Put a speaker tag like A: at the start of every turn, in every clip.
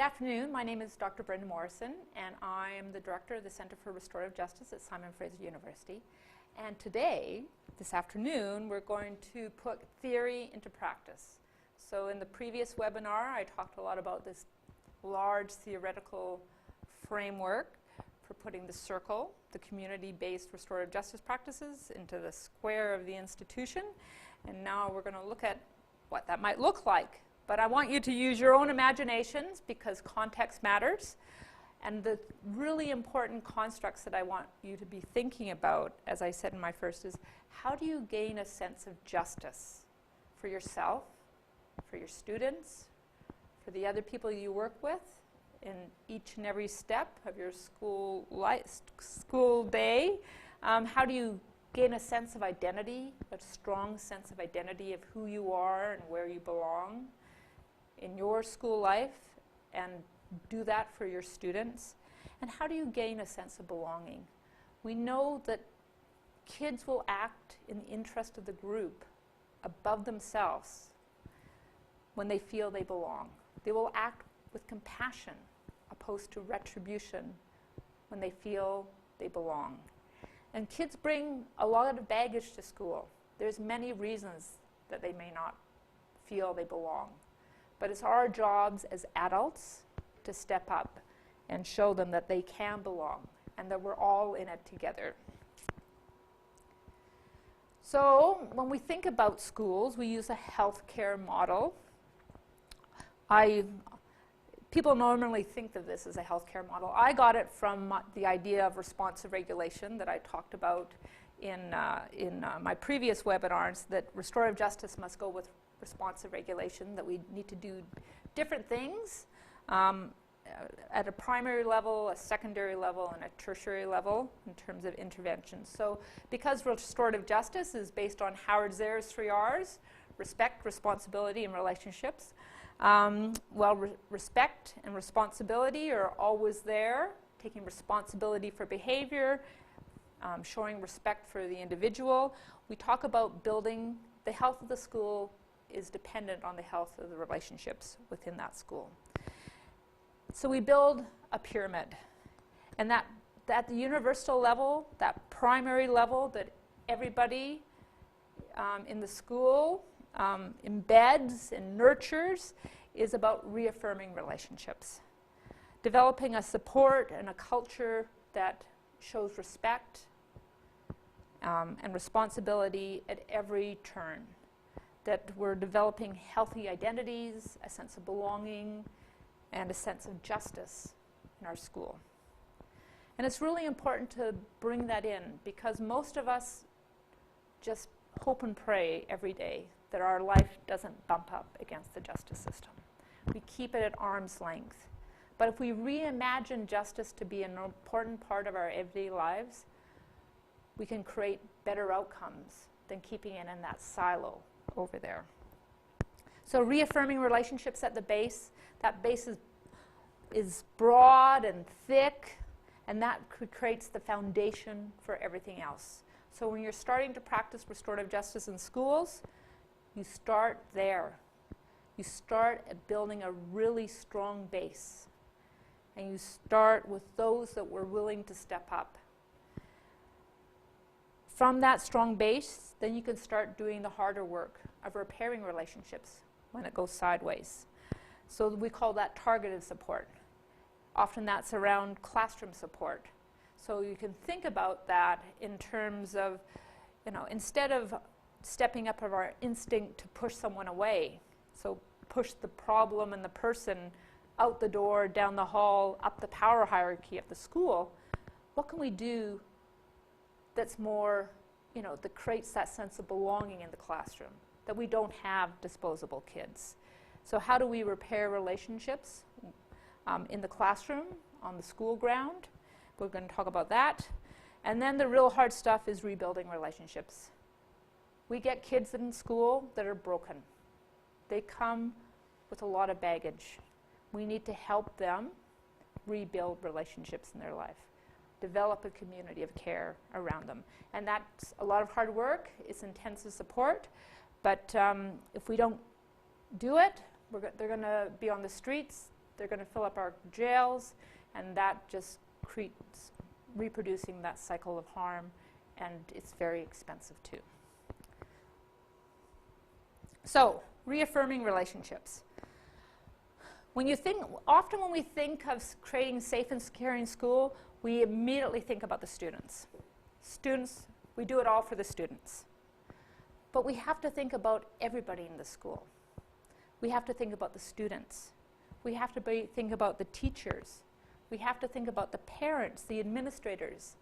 A: afternoon. My name is Dr. Brenda Morrison, and I am the director of the Center for Restorative Justice at Simon Fraser University. And today, this afternoon, we're going to put theory into practice. So in the previous webinar, I talked a lot about this large theoretical framework for putting the circle, the community-based restorative justice practices, into the square of the institution. And now we're going to look at what that might look like. But I want you to use your own imaginations because context matters. And the really important constructs that I want you to be thinking about, as I said in my first, is how do you gain a sense of justice for yourself, for your students, for the other people you work with in each and every step of your school day? How do you gain a sense of identity, a strong sense of identity of who you are and where you belong in your school life, and do that for your students? And how do you gain a sense of belonging? We know that kids will act in the interest of the group above themselves when they feel they belong. They will act with compassion opposed to retribution when they feel they belong. And kids bring a lot of baggage to school. There's many reasons that they may not feel they belong. But it's our jobs as adults to step up and show them that they can belong and that we're all in it together. So when we think about schools, we use a healthcare model. People normally think of this as a healthcare model. I got it from the idea of responsive regulation that I talked about in my previous webinars, that restorative justice must go with responsive regulation, that we need to do different things at a primary level, a secondary level, and a tertiary level in terms of interventions. So because restorative justice is based on Howard Zer's 3 R's, respect, responsibility, and relationships, respect and responsibility are always there, taking responsibility for behavior, showing respect for the individual. We talk about building the health of the school is dependent on the health of the relationships within that school. So we build a pyramid, and that at the universal level, that primary level that everybody in the school embeds and nurtures, is about reaffirming relationships. Developing a support and a culture that shows respect and responsibility at every turn. That we're developing healthy identities, a sense of belonging, and a sense of justice in our school. And it's really important to bring that in, because most of us just hope and pray every day that our life doesn't bump up against the justice system. We keep it at arm's length. But if we reimagine justice to be an important part of our everyday lives, we can create better outcomes than keeping it in that silo over there. So reaffirming relationships at the base, that base is broad and thick, and that creates the foundation for everything else. So when you're starting to practice restorative justice in schools, you start there. You start at building a really strong base, and you start with those that were willing to step up. From that strong base, then you can start doing the harder work of repairing relationships when it goes sideways. So we call that targeted support. Often that's around classroom support. So you can think about that in terms of, instead of stepping up of our instinct to push someone away, so push the problem and the person out the door, down the hall, up the power hierarchy of the school, what can we do that's more, that creates that sense of belonging in the classroom, that we don't have disposable kids? So how do we repair relationships in the classroom, on the school ground? We're going to talk about that. And then the real hard stuff is rebuilding relationships. We get kids in school that are broken. They come with a lot of baggage. We need to help them rebuild relationships in their life, develop a community of care around them. And that's a lot of hard work. It's intensive support. But if we don't do it, they're going to be on the streets. they're going to fill up our jails, and that just creates reproducing that cycle of harm, and it's very expensive too. So, reaffirming relationships. Often when we think of creating safe and caring school, we immediately think about the students. Students, we do it all for the students. But we have to think about everybody in the school. We have to think about the students. We have to think about the teachers. We have to think about the parents, the administrators.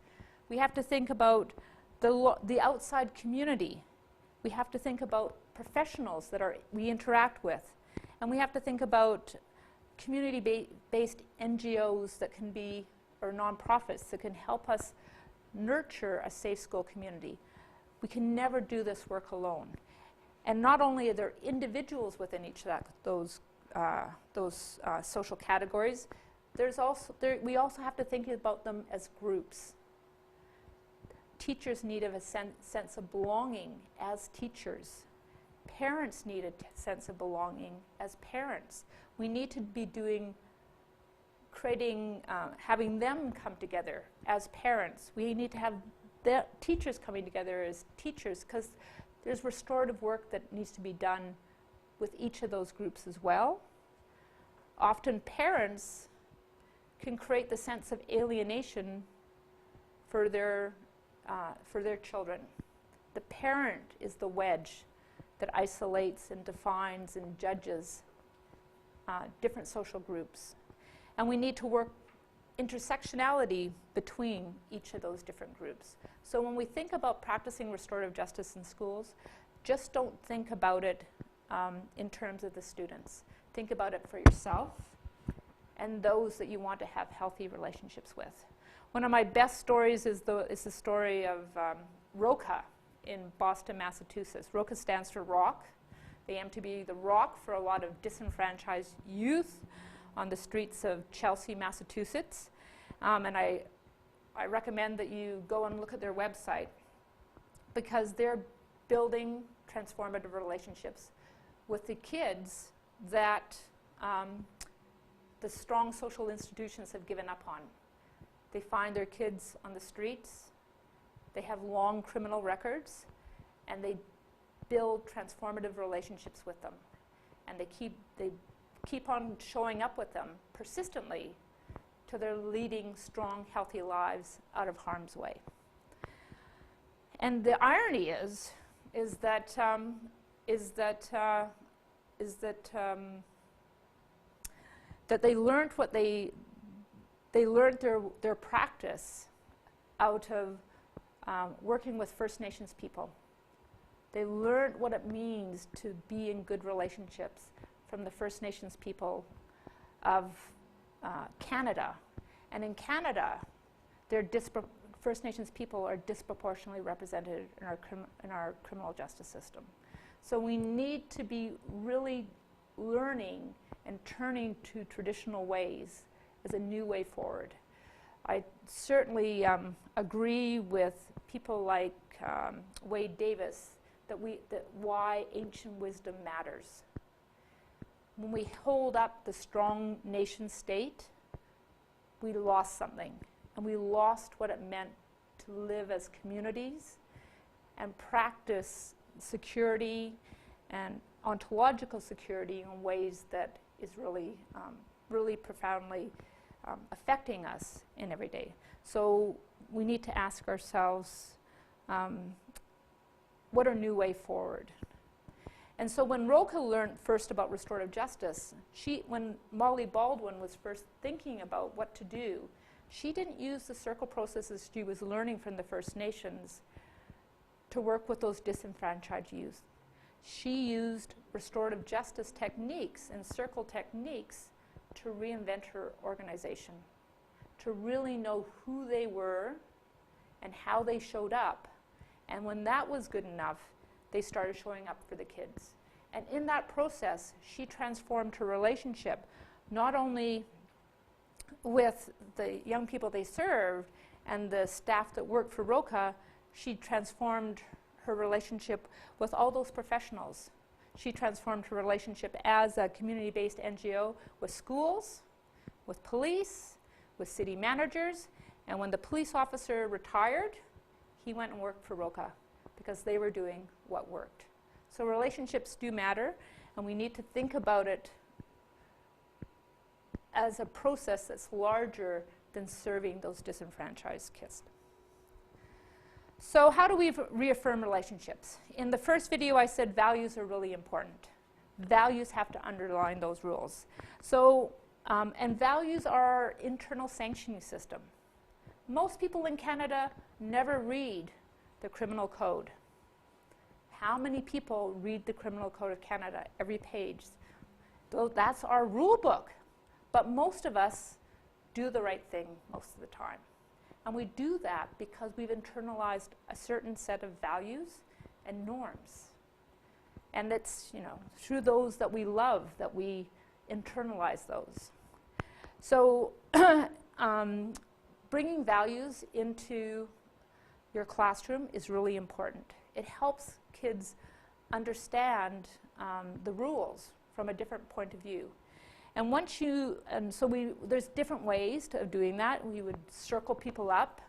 A: We have to think about the outside community. We have to think about professionals that we interact with. And we have to think about community-based NGOs that can be, or nonprofits that can help us nurture a safe school community. We can never do this work alone. And not only are there individuals within each of those social categories, we also have to think about them as groups. Teachers need a sense of belonging as teachers. Parents need a sense of belonging as parents. We need to be having them come together as parents. We need to have the teachers coming together as teachers, because there's restorative work that needs to be done with each of those groups as well. Often parents can create the sense of alienation for their children. The parent is the wedge that isolates and defines and judges different social groups. And we need to work intersectionality between each of those different groups. So when we think about practicing restorative justice in schools, just don't think about it in terms of the students. Think about it for yourself and those that you want to have healthy relationships with. One of my best stories is the story of ROCA in Boston, Massachusetts. ROCA stands for ROC. They aim to be the rock for a lot of disenfranchised youth on the streets of Chelsea, Massachusetts. And I recommend that you go and look at their website, because they're building transformative relationships with the kids that the strong social institutions have given up on. They find their kids on the streets, they have long criminal records, and they build transformative relationships with them. And they keep on showing up with them persistently till they're leading strong, healthy lives out of harm's way. And the irony is that they learned what they learned their practice out of working with First Nations people. They learned what it means to be in good relationships from the First Nations people of Canada. And in Canada, First Nations people are disproportionately represented in our criminal justice system. So we need to be really learning and turning to traditional ways as a new way forward. I certainly agree with people like Wade Davis that why ancient wisdom matters. When we hold up the strong nation state, we lost something, and we lost what it meant to live as communities and practice security and ontological security in ways that is really, really profoundly affecting us in every day. So we need to ask ourselves, what are new way forward? And so when Roca learned first about restorative justice, when Molly Baldwin was first thinking about what to do, she didn't use the circle processes she was learning from the First Nations to work with those disenfranchised youth. She used restorative justice techniques and circle techniques to reinvent her organization, to really know who they were and how they showed up. And when that was good enough, they started showing up for the kids. And in that process, she transformed her relationship, not only with the young people they served and the staff that worked for ROCA, she transformed her relationship with all those professionals. She transformed her relationship as a community-based NGO with schools, with police, with city managers, and when the police officer retired, he went and worked for Roca because they were doing what worked. So relationships do matter, and we need to think about it as a process that's larger than serving those disenfranchised kids. So how do we reaffirm relationships? In the first video I said values are really important. Values have to underline those rules. So, and values are our internal sanctioning system. Most people in Canada never read the criminal code. How many people read the Criminal Code of Canada every page? That's our rule book. But most of us do the right thing most of the time. And we do that because we've internalized a certain set of values and norms. And it's, through those that we love that we internalize those. So bringing values into your classroom is really important. It helps kids understand the rules from a different point of view. And there's different ways of doing that. We would circle people up,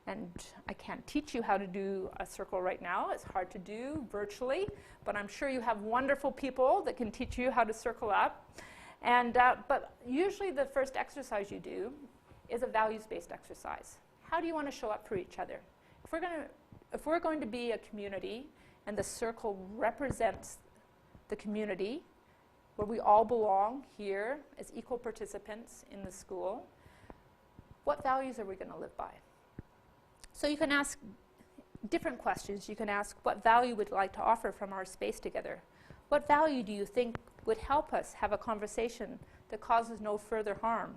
A: and I can't teach you how to do a circle right now. It's hard to do virtually, but I'm sure you have wonderful people that can teach you how to circle up. And but usually the first exercise you do is a values-based exercise. How do you want to show up for each other? If we're going to be a community, and the circle represents the community, where we all belong here as equal participants in the school, what values are we going to live by? So you can ask different questions. You can ask, what value would you like to offer from our space together? What value do you think would help us have a conversation that causes no further harm?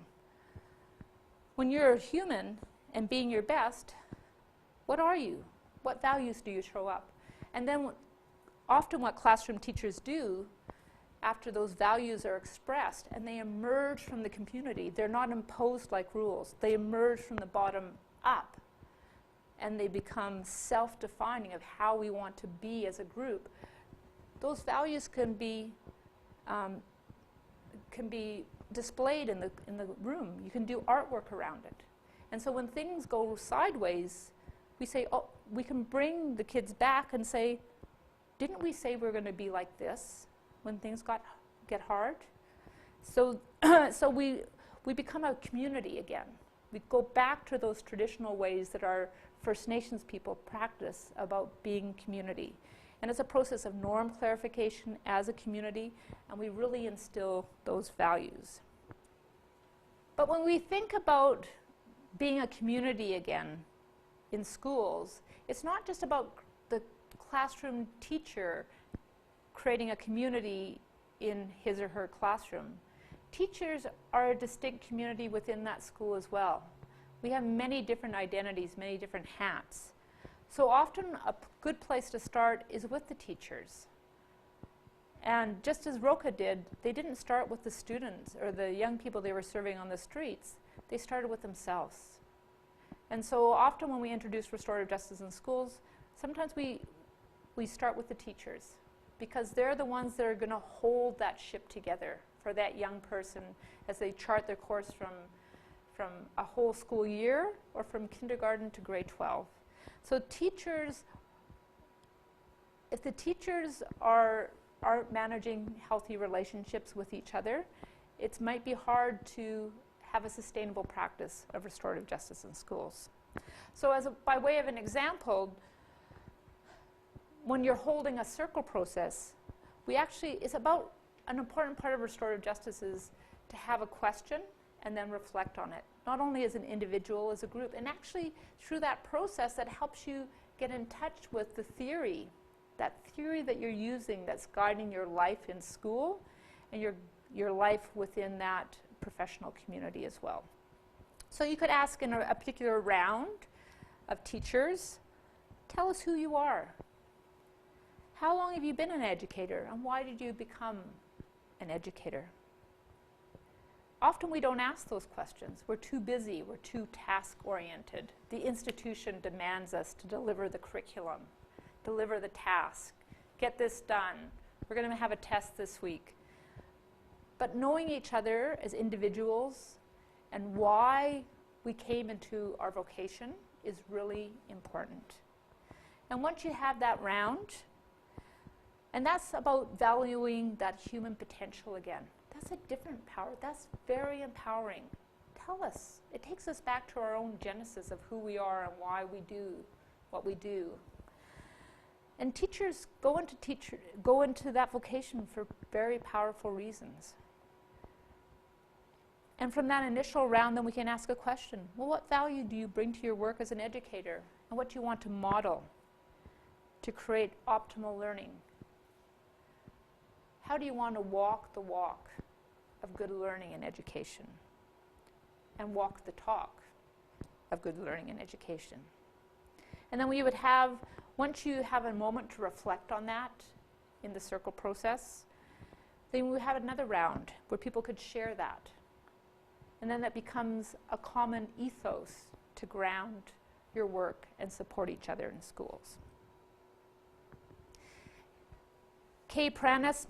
A: When you're a human and being your best, what are you? What values do you show up? And then often what classroom teachers do after those values are expressed and they emerge from the community, they're not imposed like rules. They emerge from the bottom up, and they become self-defining of how we want to be as a group. Those values can be displayed in the room. You can do artwork around it. And so when things go sideways, we say, oh, we can bring the kids back and say, didn't we say we're going to be like this when things get hard? So, so we become a community again. We go back to those traditional ways that our First Nations people practice about being community. And it's a process of norm clarification as a community, and we really instill those values. But when we think about being a community again in schools, it's not just about the classroom teacher creating a community in his or her classroom. Teachers are a distinct community within that school as well. We have many different identities, many different hats. So often a good place to start is with the teachers. And just as Roca did, they didn't start with the students or the young people they were serving on the streets. They started with themselves. And so often when we introduce restorative justice in schools, sometimes we start with the teachers, because they're the ones that are going to hold that ship together for that young person as they chart their course from a whole school year or from kindergarten to grade 12. So teachers, if the teachers aren't managing healthy relationships with each other, it might be hard to have a sustainable practice of restorative justice in schools. So by way of an example, when you're holding a circle process, it's about an important part of restorative justice is to have a question and then reflect on it, not only as an individual, as a group, and actually through that process that helps you get in touch with the theory, that theory that you're using that's guiding your life in school and your life within that professional community as well. So you could ask in a particular round of teachers, tell us who you are. How long have you been an educator, and why did you become an educator? Often we don't ask those questions. We're too busy, we're too task-oriented. The institution demands us to deliver the curriculum, deliver the task, get this done. We're going to have a test this week. But knowing each other as individuals and why we came into our vocation is really important. And once you have that round, and that's about valuing that human potential again. That's a different power. That's very empowering. Tell us. It takes us back to our own genesis of who we are and why we do what we do. And teachers go into that vocation for very powerful reasons. And from that initial round, then we can ask a question. Well, what value do you bring to your work as an educator? And what do you want to model to create optimal learning? How do you want to walk the walk of good learning and education? And walk the talk of good learning and education? And then we would have, once you have a moment to reflect on that in the circle process, then we would have another round where people could share that. And then that becomes a common ethos to ground your work and support each other in schools. Pranis,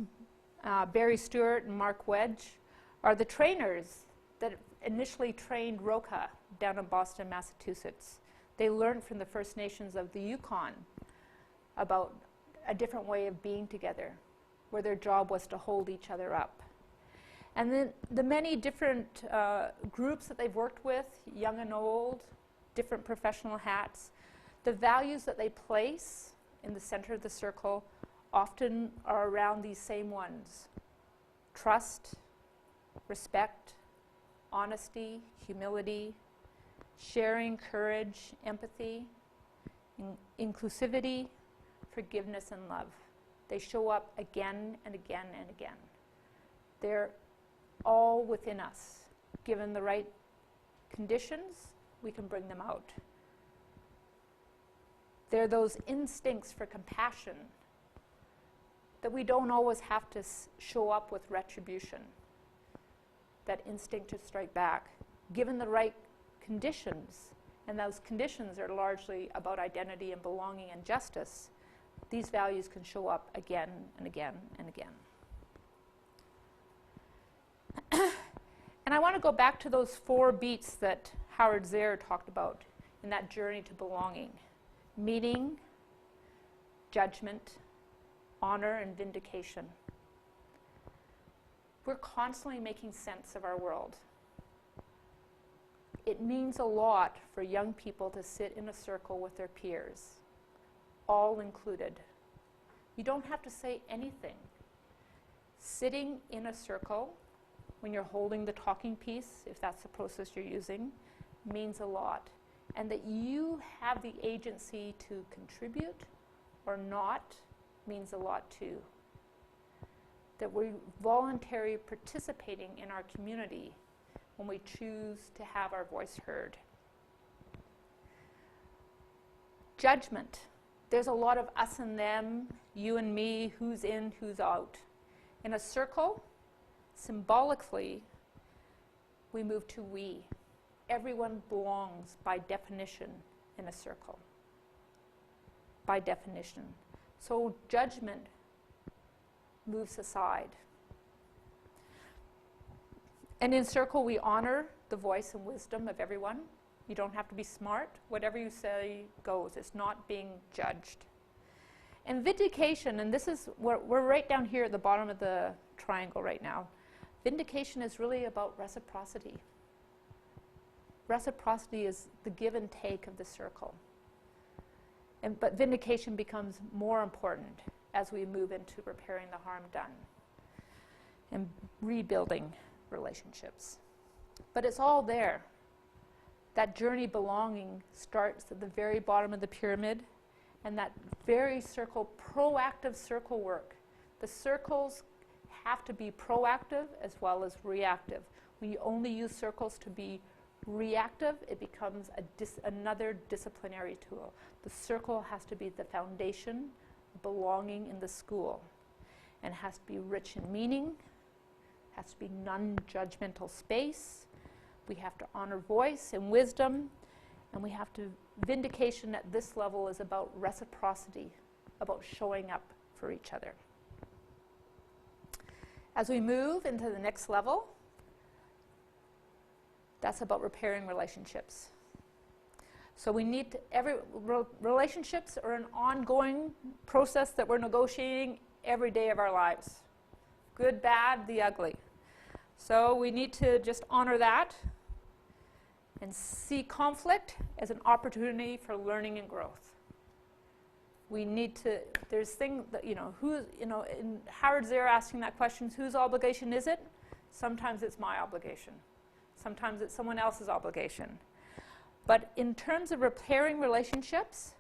A: Barry Stuart, and Mark Wedge are the trainers that initially trained Roka down in Boston, Massachusetts. They learned from the First Nations of the Yukon about a different way of being together, where their job was to hold each other up. And then the many different groups that they've worked with, young and old, different professional hats, the values that they place in the center of the circle often are around these same ones: trust, respect, honesty, humility, sharing, courage, empathy, inclusivity, forgiveness, and love. They show up again and again and again. They're all within us. Given the right conditions, we can bring them out. They're those instincts for compassion that we don't always have to show up with retribution. That instinct to strike back. Given the right conditions, and those conditions are largely about identity and belonging and justice, these values can show up again and again and again. And I want to go back to those 4 beats that Howard Zare talked about in that journey to belonging: meaning, judgment, honor, and vindication. We're constantly making sense of our world. It means a lot for young people to sit in a circle with their peers, all included. You don't have to say anything. Sitting in a circle when you're holding the talking piece, if that's the process you're using, means a lot. And that you have the agency to contribute or not means a lot too. That we're voluntarily participating in our community when we choose to have our voice heard. Judgment. There's a lot of us and them, you and me, who's in, who's out. In a circle, symbolically, we move to we. Everyone belongs by definition in a circle. By definition. So judgment moves aside. And in circle, we honor the voice and wisdom of everyone. You don't have to be smart. Whatever you say goes. It's not being judged. And vindication, and this is, we're right down here at the bottom of the triangle right now. Vindication is really about reciprocity. Reciprocity is the give and take of the circle. But vindication becomes more important as we move into repairing the harm done and rebuilding relationships. But it's all there. That journey belonging starts at the very bottom of the pyramid, and that very circle, proactive circle work. The circles have to be proactive as well as reactive. When you only use circles to be reactive, it becomes another disciplinary tool. The circle has to be the foundation of belonging in the school, and has to be rich in meaning, has to be non-judgmental space. We have to honor voice and wisdom, and we have to, vindication at this level is about reciprocity, about showing up for each other. As we move into the next level, That's about repairing relationships. So we need to, relationships are an ongoing process that we're negotiating every day of our lives. Good, bad, the ugly. So we need to just honor that and see conflict as an opportunity for learning and growth. We need to, there's things that, in Howard's there asking that question, whose obligation is it? Sometimes it's my obligation. Sometimes it's someone else's obligation. But in terms of repairing relationships,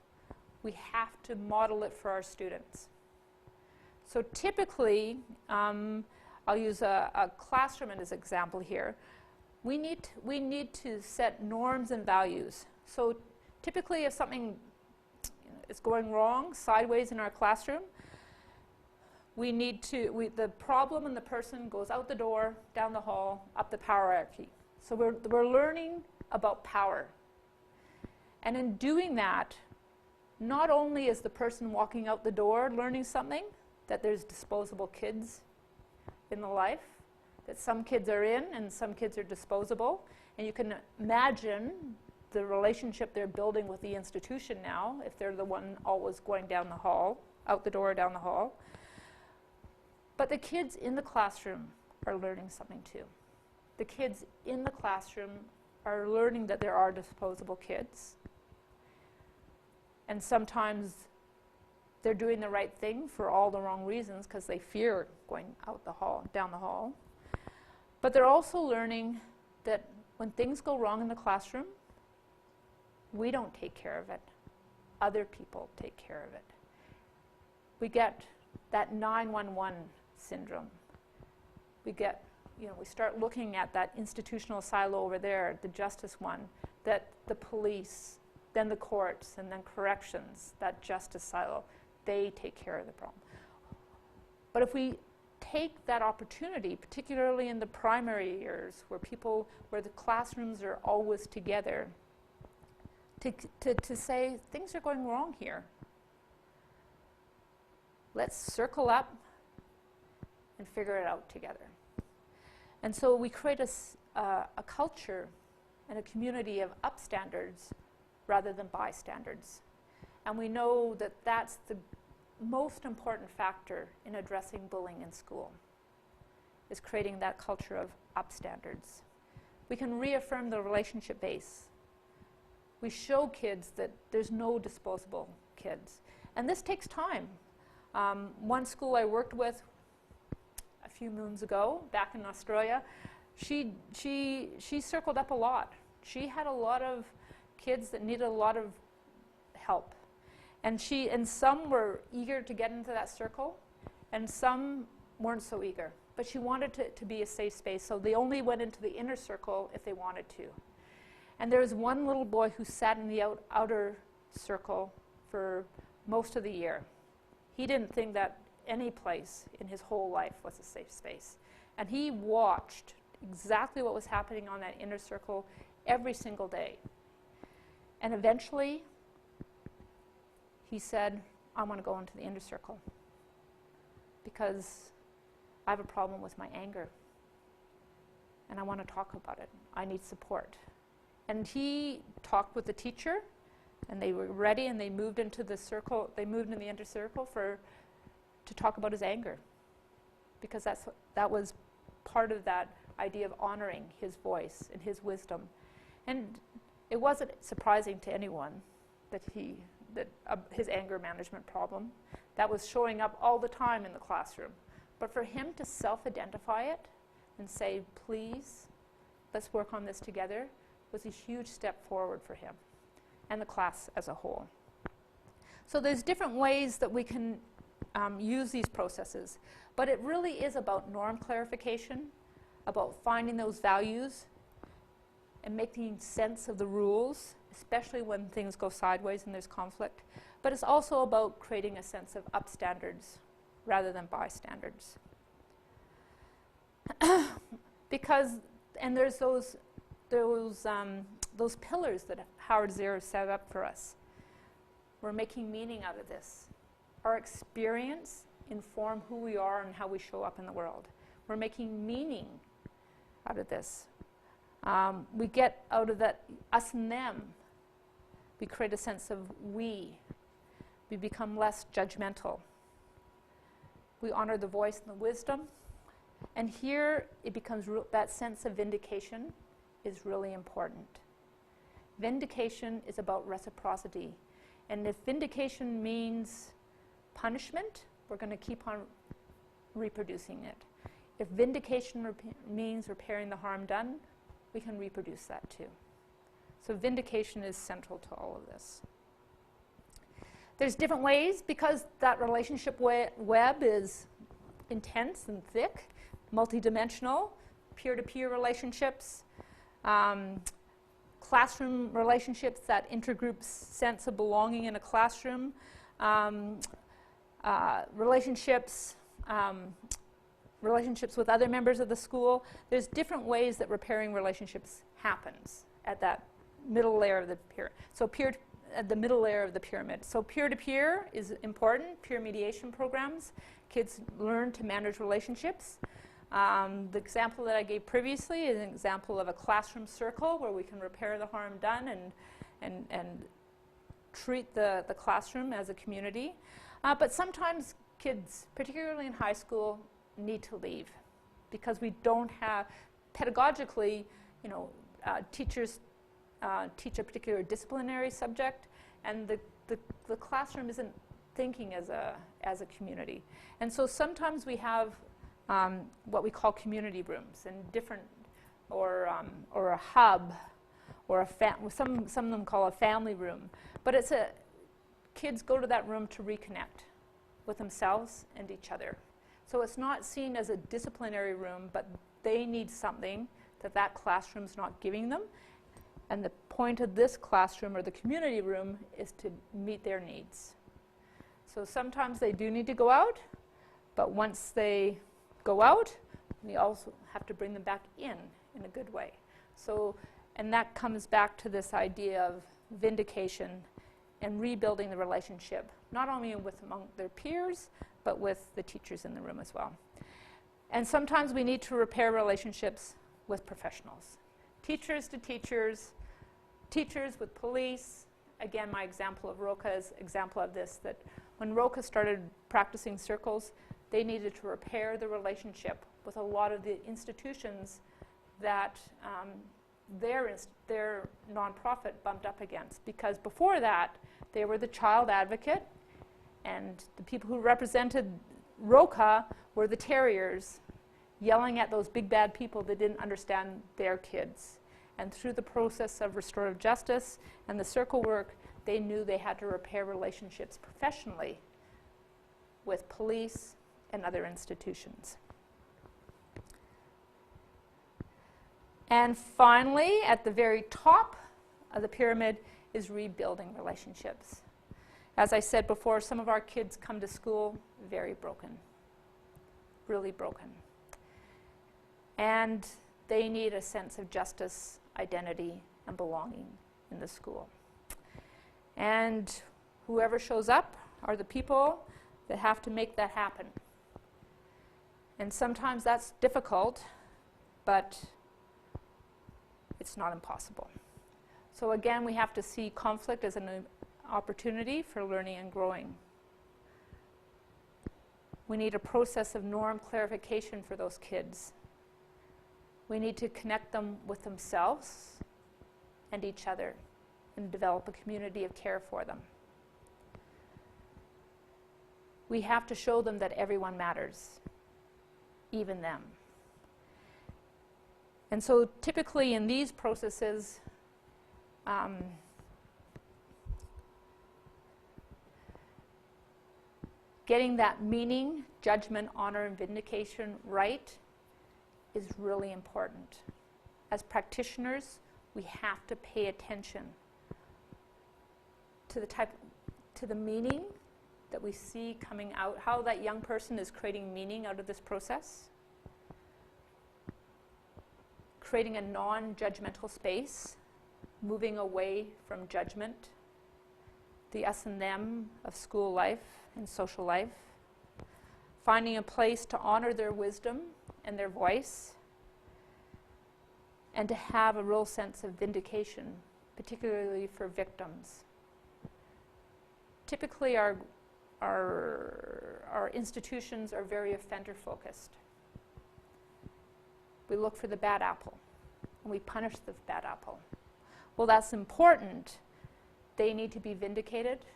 A: we have to model it for our students. So typically, I'll use a classroom as an example here. We need to set norms and values. So typically if something is going wrong, sideways in our classroom, the problem and the person goes out the door, down the hall, up the hierarchy. So we're learning about power. And in doing that, not only is the person walking out the door learning something, that there's disposable kids in the life, that some kids are in and some kids are disposable. And you can imagine the relationship they're building with the institution now, if they're the one always going down the hall, out the door, down the hall. But the kids in the classroom are learning something too. The kids in the classroom are learning that there are disposable kids. And sometimes they're doing the right thing for all the wrong reasons because they fear going out the hall, down the hall. But they're also learning that when things go wrong in the classroom, we don't take care of it. Other people take care of it. We get that 911 syndrome. We start looking at that institutional silo over there, the justice one, that the police, then the courts, and then corrections, that justice silo, they take care of the problem. But if we take that opportunity, particularly in the primary years, where the classrooms are always together, to say, things are going wrong here. Let's circle up and figure it out together. And so we create a culture and a community of upstandards rather than bystanders. And we know that that's the most important factor in addressing bullying in school, is creating that culture of upstandards. We can reaffirm the relationship base. We show kids that there's no disposable kids. And this takes time. One school I worked with a few moons ago, back in Australia, she circled up a lot. She had a lot of kids that needed a lot of help. And some were eager to get into that circle, and some weren't so eager. But she wanted it to be a safe space, so they only went into the inner circle if they wanted to. And there was one little boy who sat in the outer circle for most of the year. He didn't think that any place in his whole life was a safe space. And he watched exactly what was happening on that inner circle every single day. And eventually, he said, I want to go into the inner circle because I have a problem with my anger. And I want to talk about it. I need support. And he talked with the teacher, and they were ready, and they moved into the circle. They moved in the inner circle to talk about his anger, because that was part of that idea of honoring his voice and his wisdom. And it wasn't surprising to anyone that his anger management problem that was showing up all the time in the classroom. But for him to self-identify it and say, please, let's work on this together, was a huge step forward for him and the class as a whole. So there's different ways that we can use these processes, but it really is about norm clarification, about finding those values and making sense of the rules, especially when things go sideways and there's conflict. But it's also about creating a sense of upstandards rather than bystanders. And there's those pillars that Howard Zero set up for us. We're making meaning out of this. Our experience inform who we are and how we show up in the world. We're making meaning out of this. We get out of that us and them. We create a sense of we. We become less judgmental. We honor the voice and the wisdom. And here it becomes that sense of vindication is really important. Vindication is about reciprocity. And if vindication means punishment, we're going to keep on reproducing it. If vindication means repairing the harm done, we can reproduce that too. So vindication is central to all of this. There's different ways, because that relationship web is intense and thick, multidimensional, peer-to-peer relationships, classroom relationships, that intergroup sense of belonging in a classroom, relationships with other members of the school. There's different ways that repairing relationships happens at that middle layer of the pyramid. So at the middle layer of the pyramid. So peer-to-peer is important, peer mediation programs. Kids learn to manage relationships. The example that I gave previously is an example of a classroom circle where we can repair the harm done and treat the classroom as a community. But sometimes kids, particularly in high school, need to leave because we don't have, pedagogically, teachers teach a particular disciplinary subject, and the classroom isn't thinking as a community. And so sometimes we have what we call community rooms, and different, or a hub, or some of them call a family room. But it's kids go to that room to reconnect with themselves and each other. So it's not seen as a disciplinary room, but they need something that classroom's not giving them. And the point of this classroom or the community room is to meet their needs. So sometimes they do need to go out, but once they go out, we also have to bring them back in a good way. So, and that comes back to this idea of vindication and rebuilding the relationship, not only among their peers, but with the teachers in the room as well. And sometimes we need to repair relationships with professionals. Teachers to teachers, teachers with police. Again, my example of Roka is an example of this, that when Roka started practicing circles, they needed to repair the relationship with a lot of the institutions that their nonprofit bumped up against. Because before that, they were the child advocate, and the people who represented Roka were the terriers, yelling at those big bad people that didn't understand their kids. And through the process of restorative justice and the circle work, they knew they had to repair relationships professionally with police and other institutions. And finally, at the very top of the pyramid is rebuilding relationships. As I said before, some of our kids come to school very broken, really broken. And they need a sense of justice, identity, and belonging in the school. And whoever shows up are the people that have to make that happen. And sometimes that's difficult, but it's not impossible. So again, we have to see conflict as an opportunity for learning and growing. We need a process of norm clarification for those kids. We need to connect them with themselves and each other and develop a community of care for them. We have to show them that everyone matters, even them. And so typically in these processes, getting that meaning, judgment, honor, and vindication right is really important. As practitioners, we have to pay attention to the meaning that we see coming out, how that young person is creating meaning out of this process, creating a non-judgmental space, moving away from judgment, the us and them of school life and social life, finding a place to honor their wisdom and their voice, and to have a real sense of vindication, particularly for victims. Typically, our institutions are very offender-focused. We look for the bad apple, and we punish the bad apple. Well, that's important. They need to be vindicated,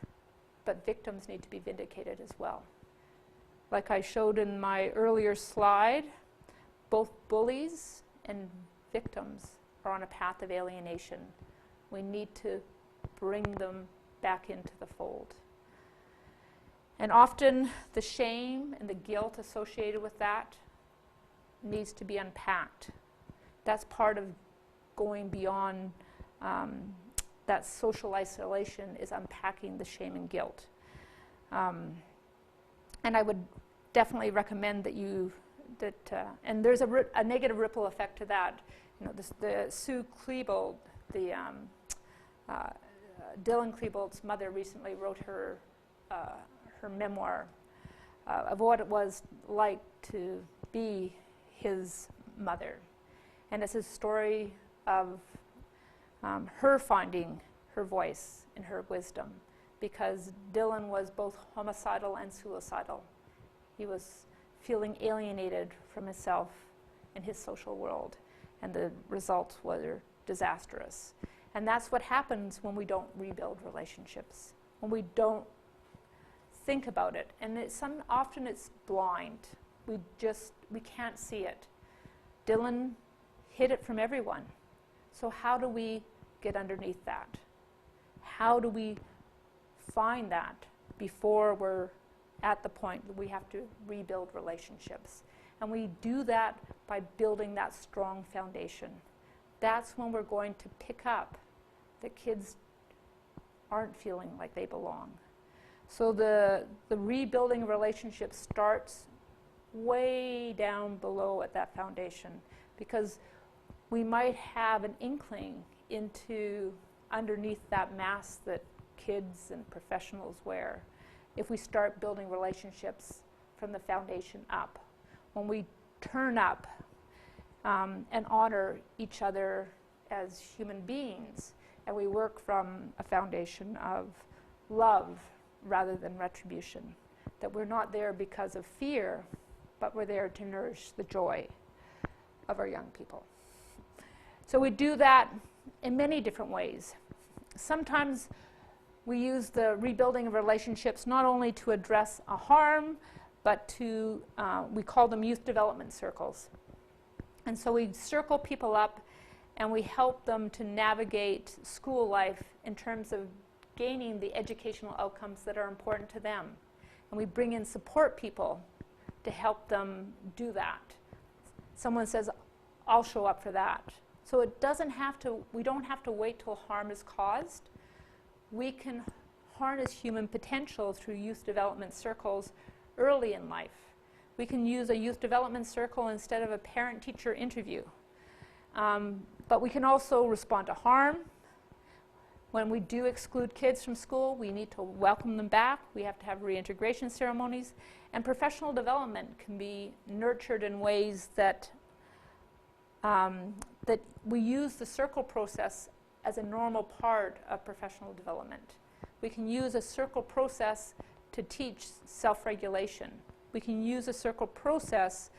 A: but victims need to be vindicated as well. Like I showed in my earlier slide, both bullies and victims are on a path of alienation. We need to bring them back into the fold. And often the shame and the guilt associated with that needs to be unpacked. That's part of going beyond that social isolation, is unpacking the shame and guilt. And I would definitely recommend that and there's a negative ripple effect to that. You know, the Sue Klebold, Dylan Klebold's mother recently wrote her memoir of what it was like to be his mother. And it's a story of her finding her voice and her wisdom, because Dylan was both homicidal and suicidal. He was feeling alienated from himself and his social world, and the results were disastrous. And that's what happens when we don't rebuild relationships, when we don't think about it. And often it's blind. We can't see it. Dylan hid it from everyone. So how do we get underneath that? How do we find that before we're at the point that we have to rebuild relationships? And we do that by building that strong foundation. That's when we're going to pick up that kids aren't feeling like they belong. So the rebuilding relationship starts way down below at that foundation, because we might have an inkling into underneath that mask that kids and professionals wear if we start building relationships from the foundation up. When we turn up and honor each other as human beings, and we work from a foundation of love rather than retribution, that we're not there because of fear, but we're there to nourish the joy of our young people. So we do that in many different ways. Sometimes we use the rebuilding of relationships not only to address a harm, but to, we call them youth development circles. And so we circle people up and we help them to navigate school life in terms of gaining the educational outcomes that are important to them. And we bring in support people to help them do that. Someone says, I'll show up for that. So it doesn't have to, we don't have to wait till harm is caused. We can harness human potential through youth development circles early in life. We can use a youth development circle instead of a parent-teacher interview. But we can also respond to harm. When we do exclude kids from school, we need to welcome them back. We have to have reintegration ceremonies. And professional development can be nurtured in ways that that we use the circle process as a normal part of professional development. We can use a circle process to teach self-regulation. We can use a circle process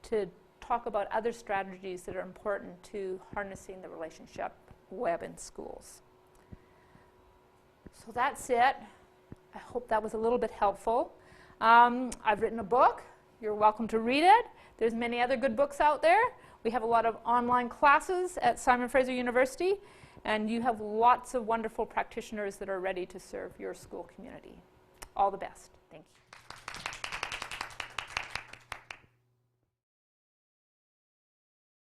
A: to talk about other strategies that are important to harnessing the relationship web in schools. So that's it. I hope that was a little bit helpful. I've written a book. You're welcome to read it. There's many other good books out there. We have a lot of online classes at Simon Fraser University, and you have lots of wonderful practitioners that are ready to serve your school community. All the best. Thank you.